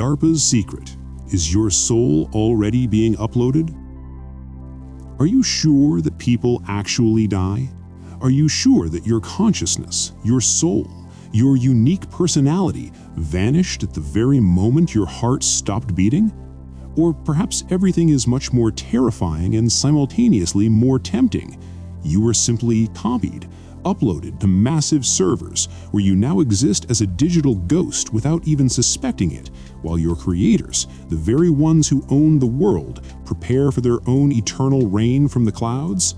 DARPA's secret. Is your soul already being uploaded? Are you sure that people actually die? Are you sure that your consciousness, your soul, your unique personality vanished at the very moment your heart stopped beating? Or perhaps everything is much more terrifying and simultaneously more tempting. You were simply copied, uploaded to massive servers where you now exist as a digital ghost without even suspecting it, while your creators, the very ones who own the world, prepare for their own eternal reign from the clouds?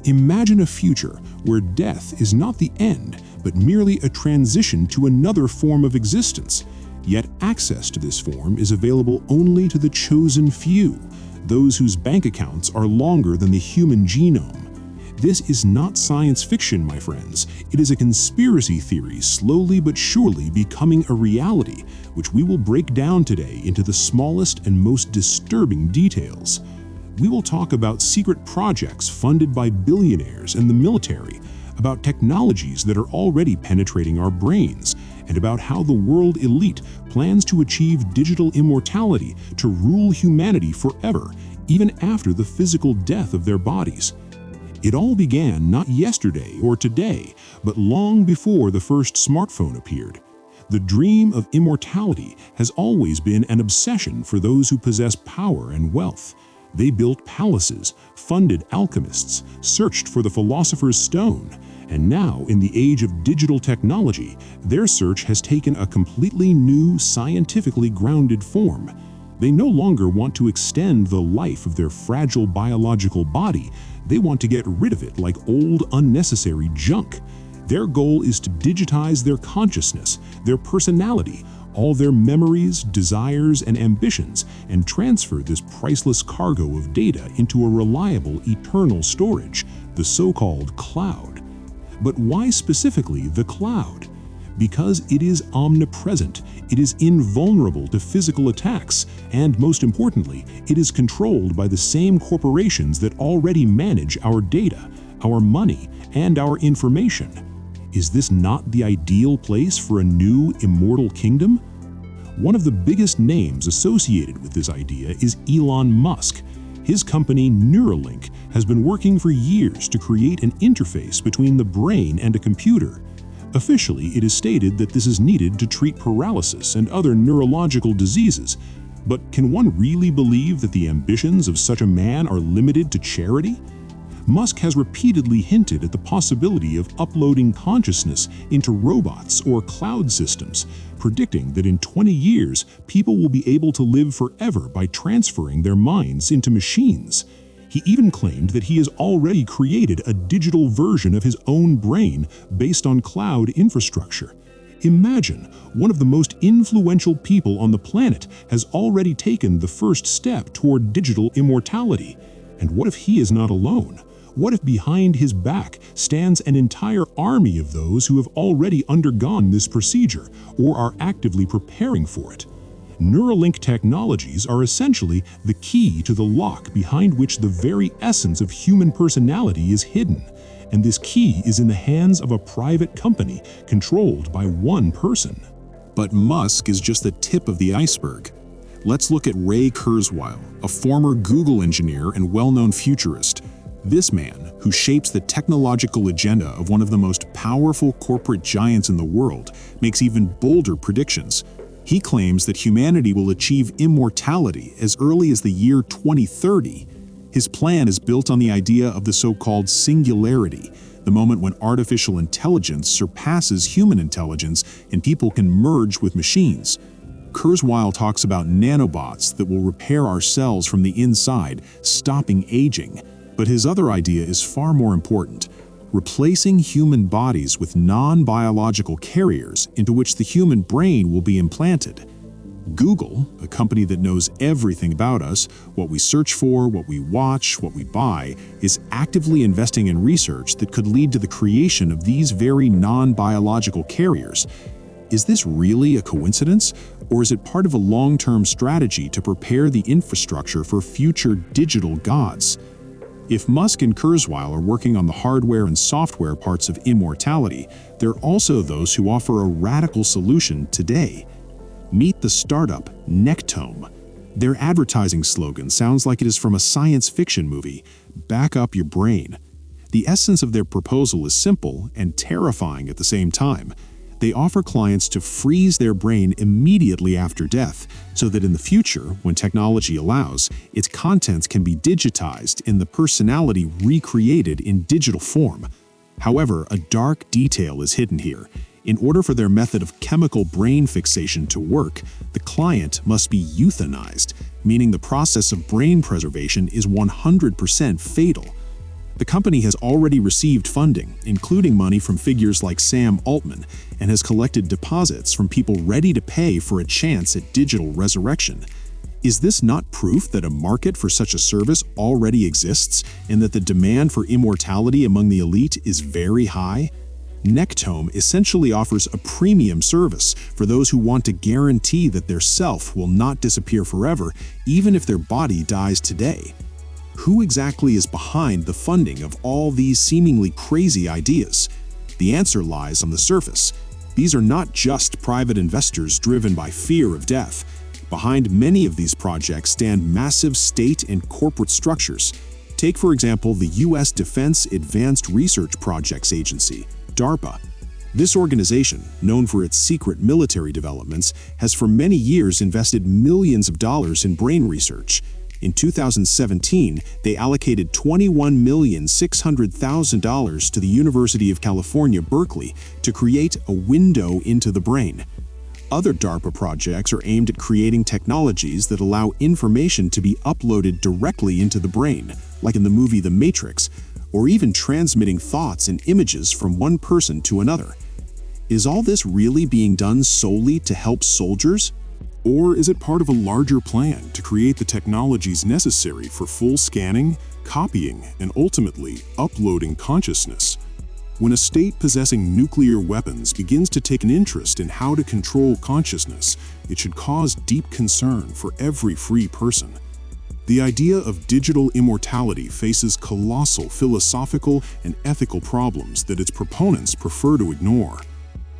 Imagine a future where death is not the end, but merely a transition to another form of existence. Yet access to this form is available only to the chosen few, those whose bank accounts are longer than the human genome. This is not science fiction, my friends. It is a conspiracy theory slowly but surely becoming a reality, which we will break down today into the smallest and most disturbing details. We will talk about secret projects funded by billionaires and the military, about technologies that are already penetrating our brains, and about how the world elite plans to achieve digital immortality to rule humanity forever, even after the physical death of their bodies. It all began not yesterday or today, but long before the first smartphone appeared. The dream of immortality has always been an obsession for those who possess power and wealth. They built palaces, funded alchemists, searched for the philosopher's stone, and now, in the age of digital technology, their search has taken a completely new, scientifically grounded form. They no longer want to extend the life of their fragile biological body. They want to get rid of it like old, unnecessary junk. Their goal is to digitize their consciousness, their personality, all their memories, desires, and ambitions, and transfer this priceless cargo of data into a reliable, eternal storage, the so-called cloud. But why specifically the cloud? Because it is omnipresent, it is invulnerable to physical attacks, and most importantly, it is controlled by the same corporations that already manage our data, our money, and our information. Is this not the ideal place for a new immortal kingdom? One of the biggest names associated with this idea is Elon Musk. His company Neuralink has been working for years to create an interface between the brain and a computer. Officially, it is stated that this is needed to treat paralysis and other neurological diseases. But can one really believe that the ambitions of such a man are limited to charity? Musk has repeatedly hinted at the possibility of uploading consciousness into robots or cloud systems, predicting that in 20 years, people will be able to live forever by transferring their minds into machines. He even claimed that he has already created a digital version of his own brain based on cloud infrastructure. Imagine, one of the most influential people on the planet has already taken the first step toward digital immortality. And what if he is not alone? What if behind his back stands an entire army of those who have already undergone this procedure or are actively preparing for it? Neuralink technologies are essentially the key to the lock behind which the very essence of human personality is hidden, and this key is in the hands of a private company controlled by one person. But Musk is just the tip of the iceberg. Let's look at Ray Kurzweil, a former Google engineer and well-known futurist. This man, who shapes the technological agenda of one of the most powerful corporate giants in the world, makes even bolder predictions. He claims that humanity will achieve immortality as early as the year 2030. His plan is built on the idea of the so-called singularity, the moment when artificial intelligence surpasses human intelligence and people can merge with machines. Kurzweil talks about nanobots that will repair our cells from the inside, stopping aging. But his other idea is far more important: replacing human bodies with non-biological carriers into which the human brain will be implanted. Google, a company that knows everything about us, what we search for, what we watch, what we buy, is actively investing in research that could lead to the creation of these very non-biological carriers. Is this really a coincidence, or is it part of a long-term strategy to prepare the infrastructure for future digital gods? If Musk and Kurzweil are working on the hardware and software parts of immortality, there are also those who offer a radical solution today. Meet the startup Nectome. Their advertising slogan sounds like it is from a science fiction movie: back up your brain. The essence of their proposal is simple and terrifying at the same time. They offer clients to freeze their brain immediately after death, so that in the future, when technology allows, its contents can be digitized and the personality recreated in digital form. However, a dark detail is hidden here. In order for their method of chemical brain fixation to work, the client must be euthanized, meaning the process of brain preservation is 100% fatal. The company has already received funding, including money from figures like Sam Altman, and has collected deposits from people ready to pay for a chance at digital resurrection. Is this not proof that a market for such a service already exists and that the demand for immortality among the elite is very high? Nectome essentially offers a premium service for those who want to guarantee that their self will not disappear forever, even if their body dies today. Who exactly is behind the funding of all these seemingly crazy ideas? The answer lies on the surface. These are not just private investors driven by fear of death. Behind many of these projects stand massive state and corporate structures. Take, for example, the U.S. Defense Advanced Research Projects Agency, DARPA. This organization, known for its secret military developments, has for many years invested millions of dollars in brain research. In 2017, they allocated $21,600,000 to the University of California, Berkeley, to create a window into the brain. Other DARPA projects are aimed at creating technologies that allow information to be uploaded directly into the brain, like in the movie The Matrix, or even transmitting thoughts and images from one person to another. Is all this really being done solely to help soldiers? Or is it part of a larger plan to create the technologies necessary for full scanning, copying, and ultimately uploading consciousness? When a state possessing nuclear weapons begins to take an interest in how to control consciousness, it should cause deep concern for every free person. The idea of digital immortality faces colossal philosophical and ethical problems that its proponents prefer to ignore.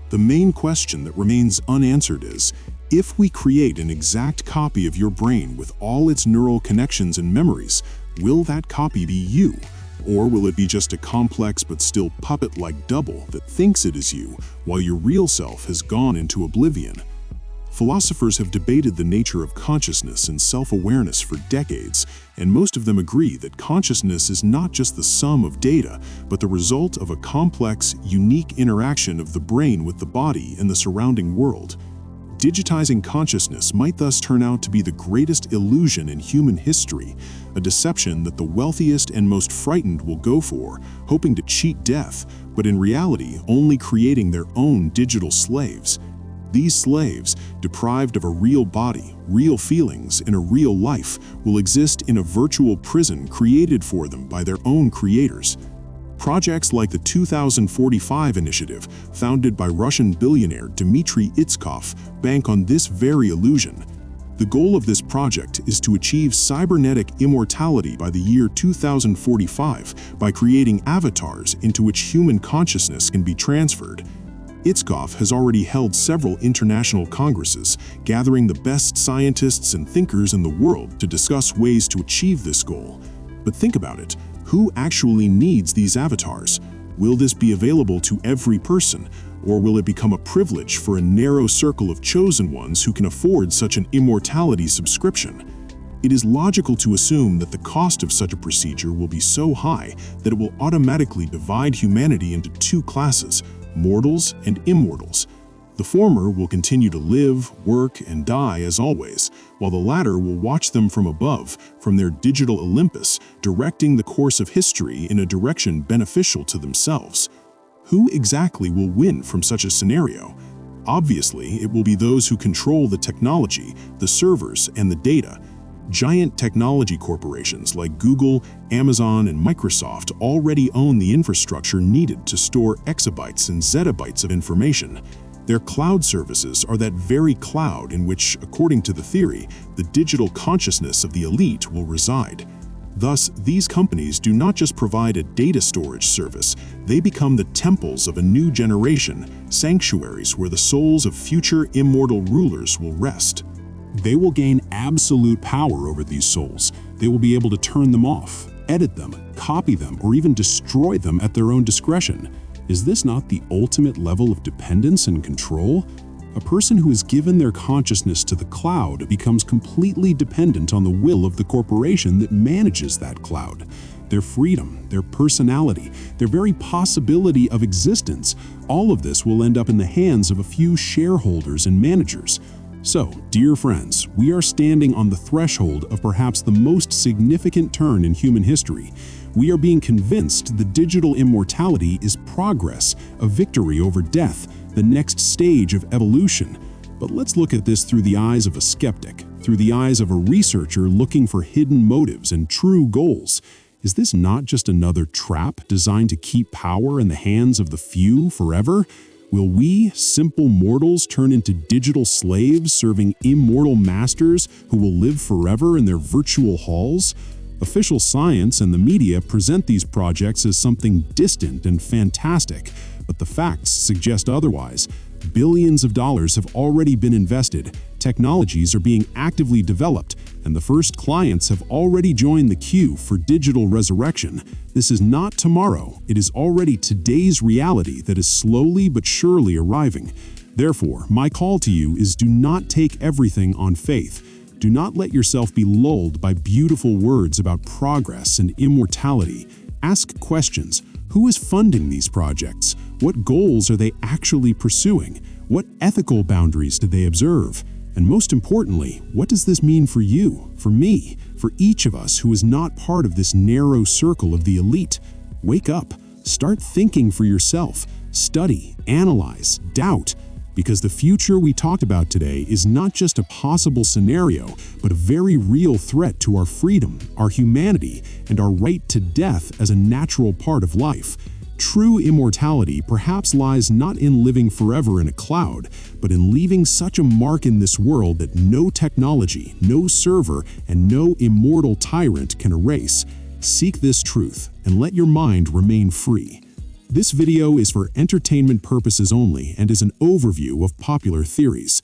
The main question that remains unanswered is, if we create an exact copy of your brain with all its neural connections and memories, will that copy be you? Or will it be just a complex but still puppet-like double that thinks it is you, while your real self has gone into oblivion? Philosophers have debated the nature of consciousness and self-awareness for decades, and most of them agree that consciousness is not just the sum of data, but the result of a complex, unique interaction of the brain with the body and the surrounding world. Digitizing consciousness might thus turn out to be the greatest illusion in human history, a deception that the wealthiest and most frightened will go for, hoping to cheat death, but in reality only creating their own digital slaves. These slaves, deprived of a real body, real feelings, and a real life, will exist in a virtual prison created for them by their own creators. Projects like the 2045 initiative, founded by Russian billionaire Dmitry Itskov, bank on this very illusion. The goal of this project is to achieve cybernetic immortality by the year 2045 by creating avatars into which human consciousness can be transferred. Itskov has already held several international congresses, gathering the best scientists and thinkers in the world to discuss ways to achieve this goal. But think about it. Who actually needs these avatars? Will this be available to every person, or will it become a privilege for a narrow circle of chosen ones who can afford such an immortality subscription? It is logical to assume that the cost of such a procedure will be so high that it will automatically divide humanity into two classes, mortals and immortals. The former will continue to live, work, and die as always, while the latter will watch them from above, from their digital Olympus, directing the course of history in a direction beneficial to themselves. Who exactly will win from such a scenario? Obviously, it will be those who control the technology, the servers, and the data. Giant technology corporations like Google, Amazon, and Microsoft already own the infrastructure needed to store exabytes and zettabytes of information. Their cloud services are that very cloud in which, according to the theory, the digital consciousness of the elite will reside. Thus, these companies do not just provide a data storage service, they become the temples of a new generation, sanctuaries where the souls of future immortal rulers will rest. They will gain absolute power over these souls. They will be able to turn them off, edit them, copy them, or even destroy them at their own discretion. Is this not the ultimate level of dependence and control? A person who has given their consciousness to the cloud becomes completely dependent on the will of the corporation that manages that cloud. Their freedom, their personality, their very possibility of existence, all of this will end up in the hands of a few shareholders and managers. So, dear friends, we are standing on the threshold of perhaps the most significant turn in human history. We are being convinced the digital immortality is progress, a victory over death, the next stage of evolution. But let's look at this through the eyes of a skeptic, through the eyes of a researcher looking for hidden motives and true goals. Is this not just another trap designed to keep power in the hands of the few forever? Will we, simple mortals, turn into digital slaves serving immortal masters who will live forever in their virtual halls? Official science and the media present these projects as something distant and fantastic, but the facts suggest otherwise. Billions of dollars have already been invested, technologies are being actively developed, and the first clients have already joined the queue for digital resurrection. This is not tomorrow, it is already today's reality that is slowly but surely arriving. Therefore, my call to you is do not take everything on faith. Do not let yourself be lulled by beautiful words about progress and immortality. Ask questions. Who is funding these projects? What goals are they actually pursuing? What ethical boundaries do they observe? And most importantly, what does this mean for you, for me, for each of us who is not part of this narrow circle of the elite? Wake up. Start thinking for yourself. Study, analyze, doubt. Because the future we talked about today is not just a possible scenario, but a very real threat to our freedom, our humanity, and our right to death as a natural part of life. True immortality perhaps lies not in living forever in a cloud, but in leaving such a mark in this world that no technology, no server, and no immortal tyrant can erase. Seek this truth and let your mind remain free. This video is for entertainment purposes only and is an overview of popular theories.